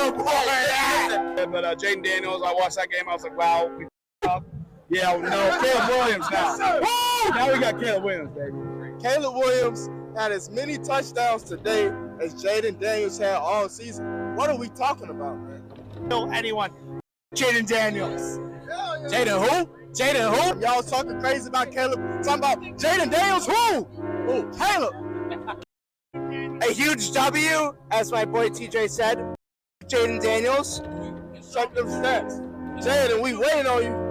your boy at? But Jaden Daniels, I watched that game. I was like, wow. Yeah, no, Caleb Williams now. Now we got Caleb Williams, baby. Caleb Williams had as many touchdowns today as Jaden Daniels had all season. What are we talking about, man? Kill anyone. Jaden Daniels. Jaden who? Jaden who? Y'all talking crazy about Caleb. Talking about Jaden Daniels who? Who? Caleb. A huge W, as my boy TJ said. Jaden Daniels. Check them stats. Jaden, we waiting on you.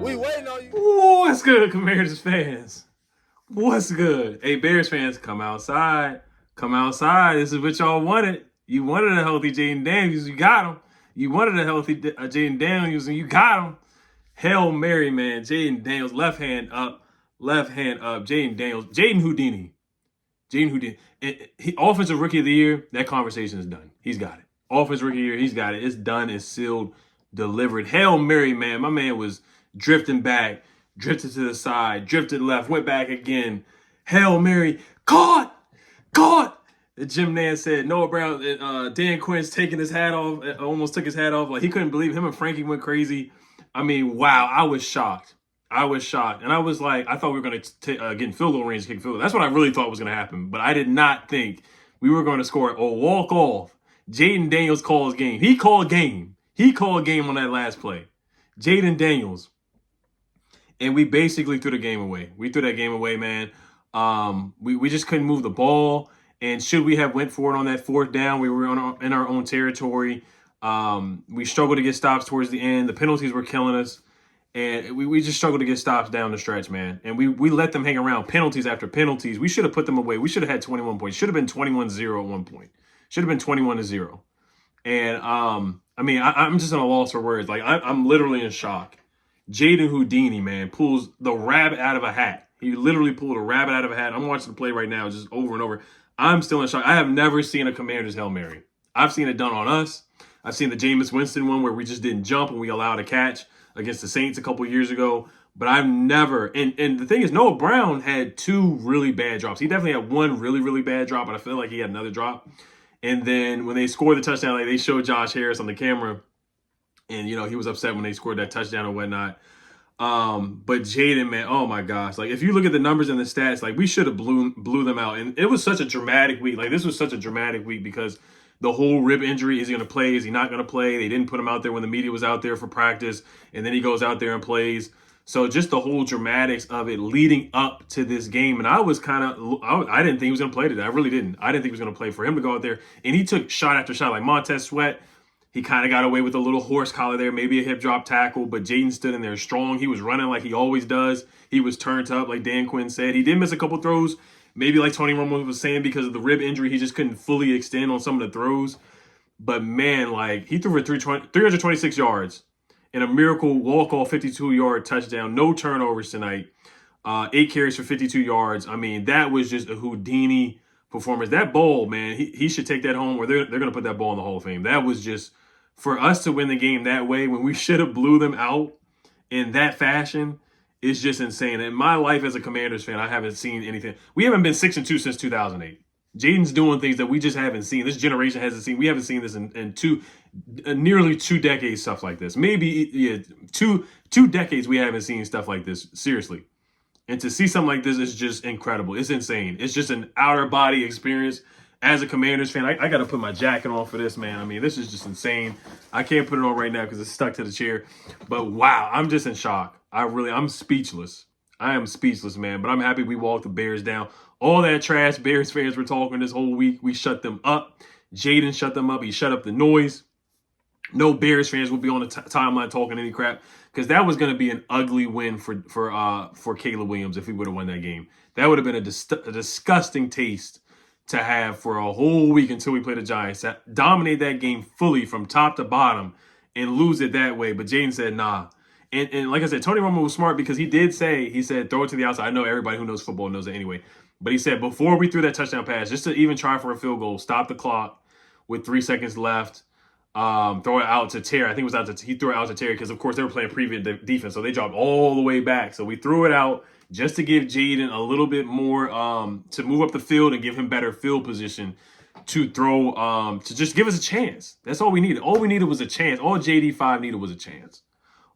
We waiting on you. What's good, Commanders fans? What's good? Hey, Bears fans, come outside. Come outside. This is what y'all wanted. You wanted a healthy Jaden Daniels. You got him. You wanted a healthy Jaden Daniels, and you got him. Hail Mary, man. Jaden Daniels, left hand up. Left hand up. Jaden Daniels. Jaden Houdini. Jaden Houdini. Offensive Rookie of the Year, that conversation is done. He's got it. Offensive Rookie of the Year, he's got it. It's done. It's sealed. Delivered. Hail Mary, man. My man was drifting back, drifted to the side, drifted left, went back again. Hail Mary. Caught! Caught! Jim Nance said, Noah Brown, Dan Quinn's taking his hat off, almost took his hat off. Like, he couldn't believe him and Frankie went crazy. I mean, wow, I was shocked. I was shocked. And I was like, I thought we were going to get in field goal range, kick field goal. That's what I really thought was going to happen. But I did not think we were going to score a walk-off. Jaden Daniels calls game. He called game. He called game on that last play. Jaden Daniels. And we basically threw the game away. We threw that game away, man. We just couldn't move the ball. And should we have went for it on that fourth down, we were in our own territory. We struggled to get stops towards the end. The penalties were killing us. And we just struggled to get stops down the stretch, man. And we let them hang around, penalties after penalties. We should have put them away. We should have had 21 points. Should have been 21-0 at one point. Should have been 21-0. And, I mean, I'm just at a loss for words. Like, I'm literally in shock. Jaden Houdini, man, pulls the rabbit out of a hat. He literally pulled a rabbit out of a hat. I'm watching the play right now just over and over. I'm still in shock. I have never seen a Commanders Hail Mary. I've seen it done on us. I've seen the Jameis Winston one where we just didn't jump and we allowed a catch against the Saints a couple years ago. But I've never, and the thing is, Noah Brown had two really bad drops. He definitely had one really, really bad drop, but I feel like he had another drop. And then when they scored the touchdown, like they showed Josh Harris on the camera. And, you know, he was upset when they scored that touchdown and whatnot. But Jaden, man, oh my gosh. Like, if you look at the numbers and the stats, like, we should have blew them out. And it was such a dramatic week. Like, this was such a dramatic week because the whole rib injury, is he going to play? Is he not going to play? They didn't put him out there when the media was out there for practice. And then he goes out there and plays. So just the whole dramatics of it leading up to this game. And I was kind of, I didn't think he was going to play today. I really didn't. I didn't think he was going to play. For him to go out there. And he took shot after shot. Like Montez Sweat, he kind of got away with a little horse collar there, maybe a hip drop tackle, but Jaden stood in there strong. He was running like he always does. He was turned up, like Dan Quinn said. He did miss a couple throws, maybe like Tony Romo was saying, because of the rib injury. He just couldn't fully extend on some of the throws. But, man, like, he threw for 326 yards and a miracle walk-off 52-yard touchdown. No turnovers tonight. 8 carries for 52 yards. I mean, that was just a Houdini performance. That ball, man, he should take that home, or they're going to put that ball in the Hall of Fame. That was just, for us to win the game that way when we should have blew them out in that fashion is just insane. In my life as a Commanders fan, I haven't seen anything. We haven't been 6-2 since 2008. Jaden's doing things that we just haven't seen. This generation hasn't seen. We haven't seen this in nearly 2 decades, stuff like this. Maybe, yeah, two decades we haven't seen stuff like this, seriously. And to see something like this is just incredible. It's insane. It's just an outer body experience. As a Commanders fan, I got to put my jacket on for this, man. I mean, this is just insane. I can't put it on right now because it's stuck to the chair. But wow, I'm just in shock. I'm speechless. I am speechless, man. But I'm happy we walked the Bears down. All that trash Bears fans were talking this whole week, we shut them up. Jaden shut them up. He shut up the noise. No Bears fans will be on the timeline talking any crap, because that was going to be an ugly win for Caleb Williams if we would have won that game. That would have been a disgusting taste to have for a whole week until we played the Giants. Dominate that game fully from top to bottom and lose it that way. But Jaden said, nah. And like I said, Tony Romo was smart because he said, throw it to the outside. I know everybody who knows football knows it anyway. But he said, before we threw that touchdown pass, just to even try for a field goal, stop the clock with 3 seconds left, throw it out to Terry. I think it was he threw it out to Terry because, of course, they were playing prevent defense. So they dropped all the way back. So we threw it out just to give Jaden a little bit more to move up the field and give him better field position to throw, to just give us a chance. That's all we needed. All we needed was a chance. All JD5 needed was a chance.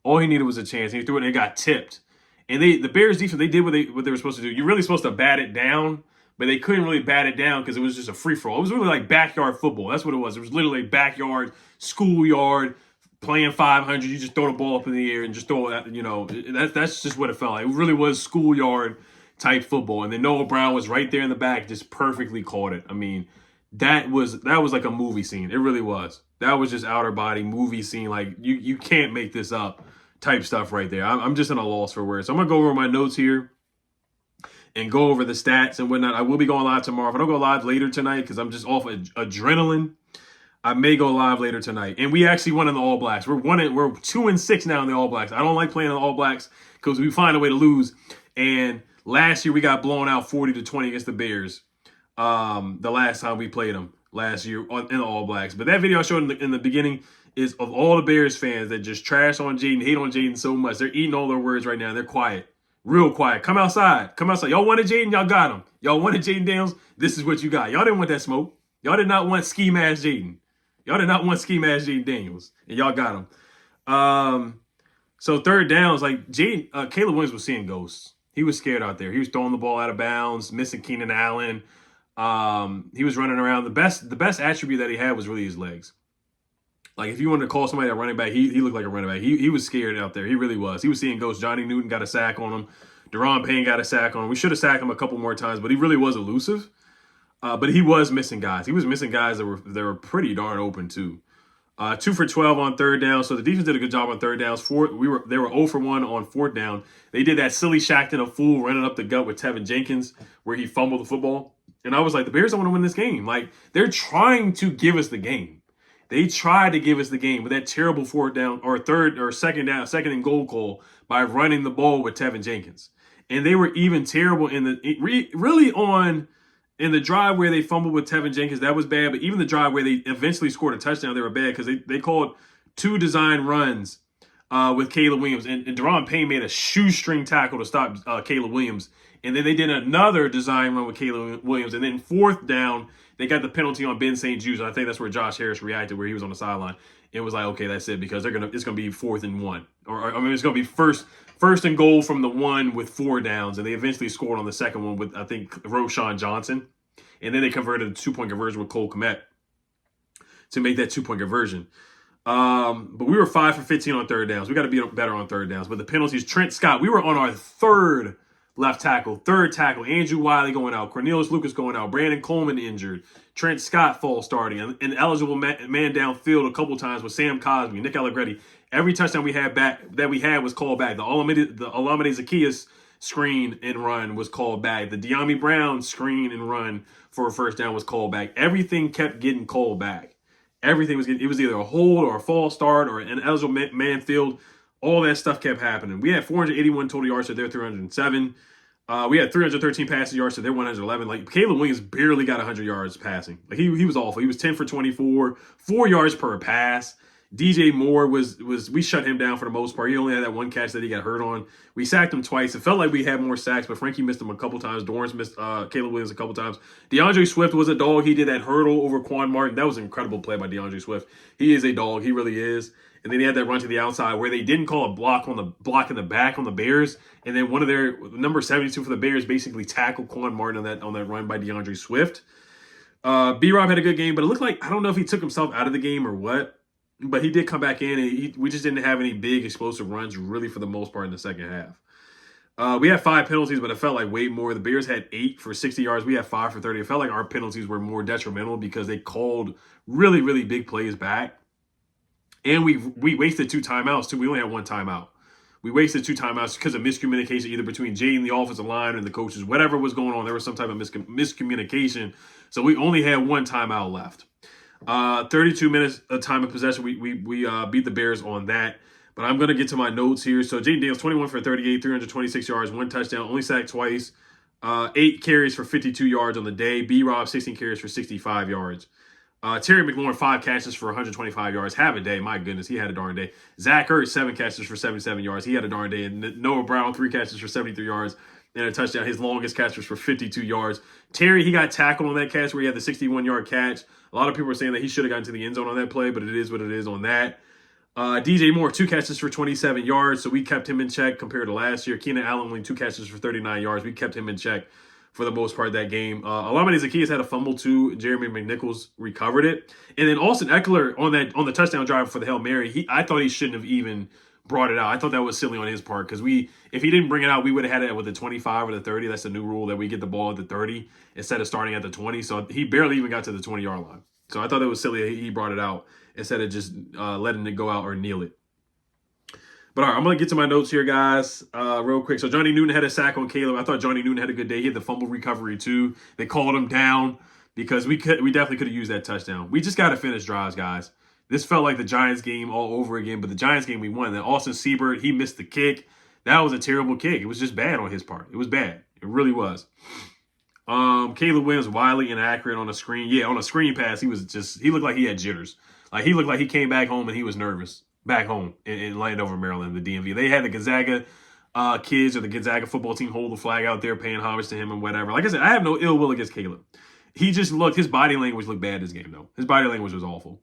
All he needed was a chance. And he threw it and it got tipped. And the Bears defense, they did what they were supposed to do. You're really supposed to bat it down, but they couldn't really bat it down because it was just a free-for-all. It was really like backyard football. That's what it was. It was literally backyard, schoolyard, playing 500. You just throw the ball up in the air and just throw it, you know. That's just what it felt like. It really was schoolyard type football. And then Noah Brown was right there in the back, just perfectly caught it. I mean, that was like a movie scene. It really was. That was just outer body movie scene. Like, you can't make this up type stuff right there. I'm just in a loss for words. So I'm going to go over my notes here and go over the stats and whatnot. I will be going live tomorrow. If I don't go live later tonight because I'm just off adrenaline, I may go live later tonight. And we actually won in the All Blacks. We're 2-6 now in the All Blacks. I don't like playing in the All Blacks because we find a way to lose. And last year we got blown out 40-20 against the Bears. The last time we played them last year in the All Blacks. But that video I showed in the beginning is of all the Bears fans that just trash on Jaden, hate on Jaden so much. They're eating all their words right now. They're quiet. Real quiet. Come outside. Come outside. Y'all wanted Jaden, y'all got him. Y'all wanted Jaden Daniels, this is what you got. Y'all didn't want that smoke. Y'all did not want ski mask Jaden. Y'all did not want ski mask Jaden Daniels. And y'all got him. So third downs, like Jaden, Caleb Williams was seeing ghosts. He was scared out there. He was throwing the ball out of bounds, missing Keenan Allen. He was running around. The best attribute that he had was really his legs. Like, if you wanted to call somebody a running back, he looked like a running back. He was scared out there. He really was. He was seeing ghosts. Johnny Newton got a sack on him. Deron Payne got a sack on him. We should have sacked him a couple more times, but he really was elusive. But he was missing guys. He was missing guys that were pretty darn open, too. 2 for 12 on third down. So the defense did a good job on third downs. They were 0 for 1 on fourth down. They did that silly Shackton a fool running up the gut with Tevin Jenkins where he fumbled the football. And I was like, the Bears don't want to win this game. Like, they're trying to give us the game. They tried to give us the game with that terrible fourth down or second and goal call by running the ball with Tevin Jenkins. And they were even terrible in the drive where they fumbled with Tevin Jenkins. That was bad. But even the drive where they eventually scored a touchdown, they were bad because they called 2 design runs with Caleb Williams. And Deron Payne made a shoestring tackle to stop Caleb Williams. And then they did another design run with Caleb Williams. And then fourth down, they got the penalty on Ben St. Jude. I think that's where Josh Harris reacted, where he was on the sideline. It was like, okay, that's it, because it's gonna be 4th and 1, it's gonna be first and goal from the 1 with 4 downs, and they eventually scored on the second one with, I think, Roshan Johnson, and then they converted a 2-point conversion with Cole Kmet to make that 2-point conversion. But we were 5 for 15 on third downs. We got to be better on third downs. But the penalties, Trent Scott, we were on our third tackle, Andrew Wiley going out, Cornelius Lucas going out, Brandon Coleman injured, Trent Scott falls starting, an eligible man downfield a couple times with Sam Cosby, Nick Allegretti. Every touchdown we had was called back. The Olamide Zacchaeus screen and run was called back. The De'Ami Brown screen and run for a first down was called back. Everything kept getting called back. It was either a hold or a false start or an eligible man field. All that stuff kept happening. We had 481 total yards to their 307. We had 313 passing yards to their 111. Like, Caleb Williams barely got 100 yards passing. Like, he was awful. He was 10 for 24, 4 yards per pass. DJ Moore we shut him down for the most part. He only had that one catch that he got hurt on. We sacked him twice. It felt like we had more sacks, but Frankie missed him a couple times. Dorrance missed Caleb Williams a couple times. DeAndre Swift was a dog. He did that hurdle over Quan Martin. That was an incredible play by DeAndre Swift. He is a dog. He really is. And then he had that run to the outside where they didn't call a block in the back on the Bears. And then one of their number 72 for the Bears basically tackled Quan Martin on that run by DeAndre Swift. B-Rob had a good game, but it looked like, I don't know if he took himself out of the game or what, but he did come back in. And we just didn't have any big explosive runs really for the most part in the second half. We had 5 penalties, but it felt like way more. The Bears had 8 for 60 yards. We had 5 for 30. It felt like our penalties were more detrimental because they called really, really big plays back. And we wasted 2 timeouts, too. We only had 1 timeout. We wasted 2 timeouts because of miscommunication, either between Jaden, the offensive line, and the coaches. Whatever was going on, there was some type of miscommunication. So we only had 1 timeout left. 32 minutes of time of possession. We beat the Bears on that. But I'm going to get to my notes here. So Jaden Daniels, 21 for 38, 326 yards, 1 touchdown, only sacked twice. 8 carries for 52 yards on the day. B-Rob, 16 carries for 65 yards. Terry McLaurin, 5 catches for 125 yards. Have a day. My goodness, he had a darn day. Zach Ertz, 7 catches for 77 yards. He had a darn day. And Noah Brown, 3 catches for 73 yards. and a touchdown. His longest catch was for 52 yards. Terry, he got tackled on that catch where he had the 61-yard catch. A lot of people are saying that he should have gotten to the end zone on that play, but it is what it is on that. DJ Moore, 2 catches for 27 yards, so we kept him in check compared to last year. Keenan Allen, only 2 catches for 39 yards. We kept him in check for the most part of that game. Olamide Zaccheaus had a fumble too. Jeremy McNichols recovered it. And then Austin Eckler on the touchdown drive for the Hail Mary, I thought he shouldn't have even brought it out. I thought that was silly on his part because if he didn't bring it out, we would have had it with the 25 or the 30. That's the new rule that we get the ball at the 30 instead of starting at the 20. So he barely even got to the 20-yard line. So I thought it was silly he brought it out instead of just letting it go out or kneel it. But all right, I'm going to get to my notes here, guys, real quick. So Johnny Newton had a sack on Caleb. I thought Johnny Newton had a good day. He had the fumble recovery, too. They called him down because we definitely could have used that touchdown. We just got to finish drives, guys. This felt like the Giants game all over again, but the Giants game we won. Then Austin Seibert, he missed the kick. That was a terrible kick. It was just bad on his part. It was bad. It really was. Caleb Williams, wildly inaccurate on a screen. Yeah, on a screen pass, he looked like he had jitters. Like, he looked like he came back home and he was nervous. Back home in Landover, Maryland, the DMV. They had the Gonzaga kids or the Gonzaga football team hold the flag out there paying homage to him and whatever. Like I said, I have no ill will against Caleb. He just his body language looked bad this game, though. His body language was awful.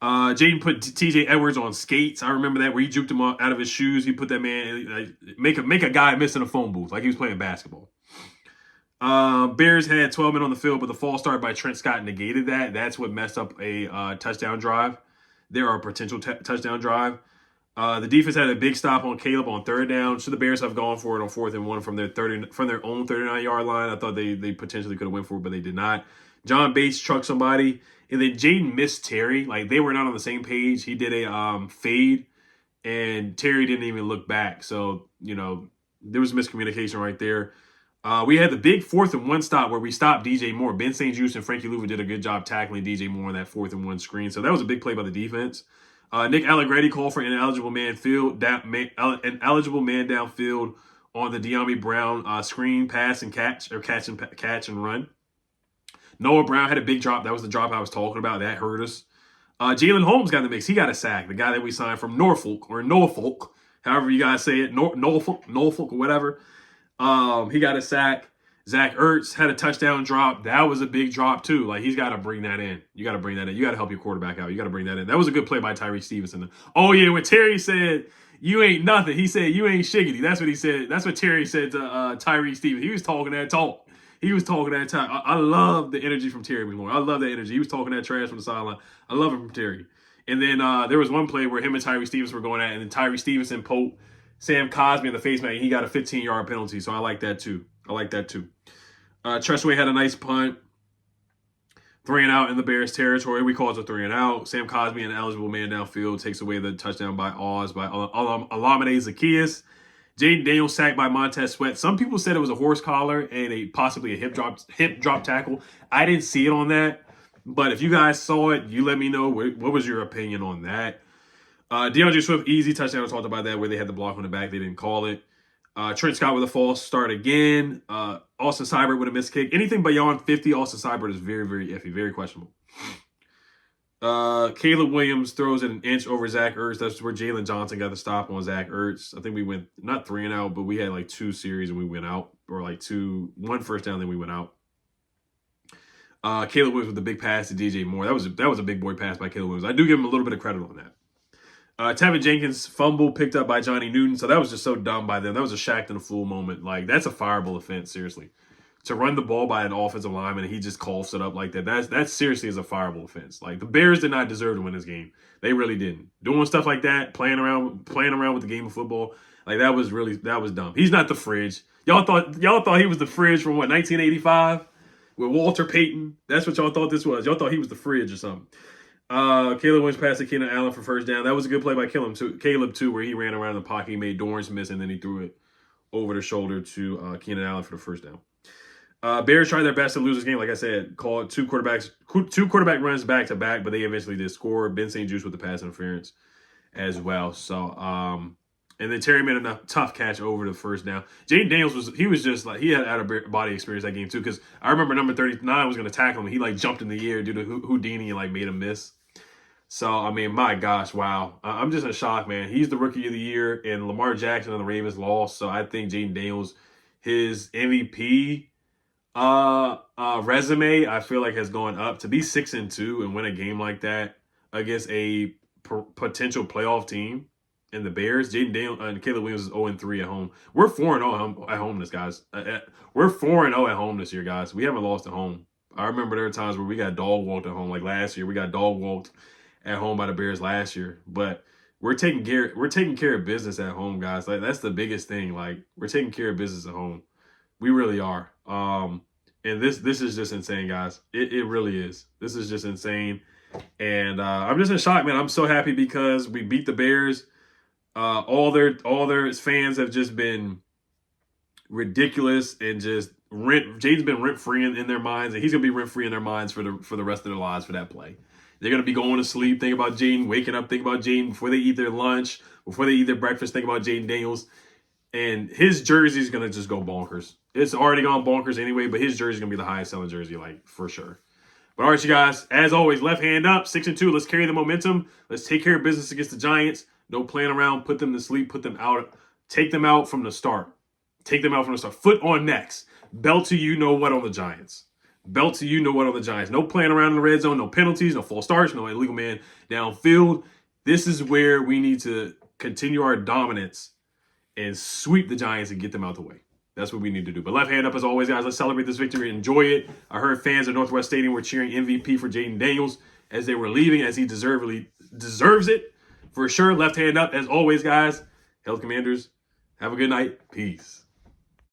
Jaden put TJ Edwards on skates. I remember that where he juked him out of his shoes. He put that man, make a guy miss in a phone booth like he was playing basketball. Bears had 12 men on the field, but the false start by Trent Scott negated that. That's what messed up a touchdown drive. There are potential touchdown drive. The defense had a big stop on Caleb on 3rd down. Should the Bears have gone for it on 4th and 1 from their own 39-yard line? I thought they potentially could have went for it, but they did not. John Bates trucked somebody, and then Jaden missed Terry. Like, they were not on the same page. He did a fade, and Terry didn't even look back. So, there was miscommunication right there. We had the big 4th and 1 stop where we stopped DJ Moore. Ben St. Juste and Frankie Louva did a good job tackling DJ Moore on that 4th and 1 screen. So that was a big play by the defense. Nick Allegretti called for an eligible man downfield on the De'Ami Brown screen pass and catch and run. Noah Brown had a big drop. That was the drop I was talking about. That hurt us. Jalen Holmes got in the mix. He got a sack. The guy that we signed from Norfolk, however you guys say it, Norfolk or whatever. He got a sack. Zach Ertz had a touchdown drop. That was a big drop, too. Like, he's got to bring that in. You got to bring that in. You got to help your quarterback out. You got to bring that in. That was a good play by Tyreek Stevenson. Oh, yeah, when Terry said, you ain't nothing, he said, you ain't shiggity. That's what he said. That's what Terry said to Tyreek Stevenson. He was talking that talk. He was talking that time. I love the energy from Terry McLaurin. I love that energy. He was talking that trash from the sideline. I love it from Terry. And then there was one play where him and Tyreek Stevenson were going at it, and then Tyreek Stevenson poked Sam Cosmi in the face, man. He got a 15-yard penalty, so I like that, too. Treshway had a nice punt. 3 and out in the Bears territory. We call it a 3 and out. Sam Cosmi, an eligible man downfield, takes away the touchdown by Olamide Zaccheaus. Jaden Daniels sacked by Montez Sweat. Some people said it was a horse collar and possibly a hip drop tackle. I didn't see it on that. But if you guys saw it, you let me know. What was your opinion on that? DeAndre Swift, easy touchdown. I talked about that where they had the block on the back. They didn't call it. Trent Scott with a false start again. Austin Seibert with a missed kick. Anything beyond 50, Austin Seibert is very, very iffy, very questionable. Caleb Williams throws it an inch over Zach Ertz. That's where Jalen Johnson got the stop on Zach Ertz. I think we went not 3 and out, but we had like 2 series and we went out, or like 1 first down, then we went out. Caleb Williams with the big pass to DJ Moore. That was a big boy pass by Caleb Williams. I do give him a little bit of credit on that. Tevin Jenkins fumble picked up by Johnny Newton. So that was just so dumb by them. That was a Shaq and a fool moment. Like, that's a fireable offense, seriously. To run the ball by an offensive lineman and he just coughs it up like that, that seriously is a fireable offense. Like, the Bears did not deserve to win this game. They really didn't. Doing stuff like that, playing around with the game of football, like, that was dumb. He's not the fridge. Y'all thought he was the fridge from 1985 with Walter Payton. That's what y'all thought this was. Y'all thought he was the fridge or something. Caleb Williams passed to Keenan Allen for first down. That was a good play by Caleb too, where he ran around in the pocket. He made Dorrance miss, and then he threw it over the shoulder to Keenan Allen for the first down. Bears tried their best to lose this game. Like I said, called two quarterback runs back to back, but they eventually did score. Ben St. Juste with the pass interference as well. So, and then Terry made a tough catch over the first down. Jaden Daniels he had out of body experience that game too, because I remember number 39 was going to tackle him. He like jumped in the air, did a Houdini, and like made him miss. So, I mean, my gosh, wow. I'm just in shock, man. He's the rookie of the year, and Lamar Jackson and the Ravens lost. So I think Jaden Daniels, his MVP resume, I feel like, has gone up. To be 6-2 and win a game like that against a potential playoff team in the Bears. Jaden Daniels and Caleb Williams is 0-3 at home. We're 4-0 at home, guys. We're 4-0 at home this year, guys. We haven't lost at home. I remember there were times where we got dog walked at home, like last year. We got dog walked at home by the Bears last year, but we're taking care of business at home, guys. Like, that's the biggest thing. Like, we're taking care of business at home. We really are. And this is just insane, guys. It really is. This is just insane. And I'm just in shock, man. I'm so happy because we beat the Bears. All their fans have just been ridiculous and just Jaden's been rent free in their minds, and he's gonna be rent free in their minds for the rest of their lives for that play. They're gonna be going to sleep, thinking about Jaden, waking up, thinking about Jaden before they eat their lunch, before they eat their breakfast, thinking about Jaden Daniels. And his jersey is gonna just go bonkers. It's already gone bonkers anyway, but his jersey is gonna be the highest selling jersey, like, for sure. But all right, you guys, as always, left hand up, 6-2. Let's carry the momentum. Let's take care of business against the Giants. No playing around. Put them to sleep. Put them out. Take them out from the start. Take them out from the start. Foot on necks. Belt to you know what on the Giants. Belt to you know what on the Giants. No playing around in the red zone. No penalties. No false starts. No illegal man downfield. This is where we need to continue our dominance and sweep the Giants and get them out the way. That's what we need to do. But left hand up as always, guys. Let's celebrate this victory. Enjoy it. I heard fans at Northwest Stadium were cheering MVP for Jaden Daniels as they were leaving, as he deserves it. For sure. Left hand up as always, guys. Health Commanders, have a good night. Peace.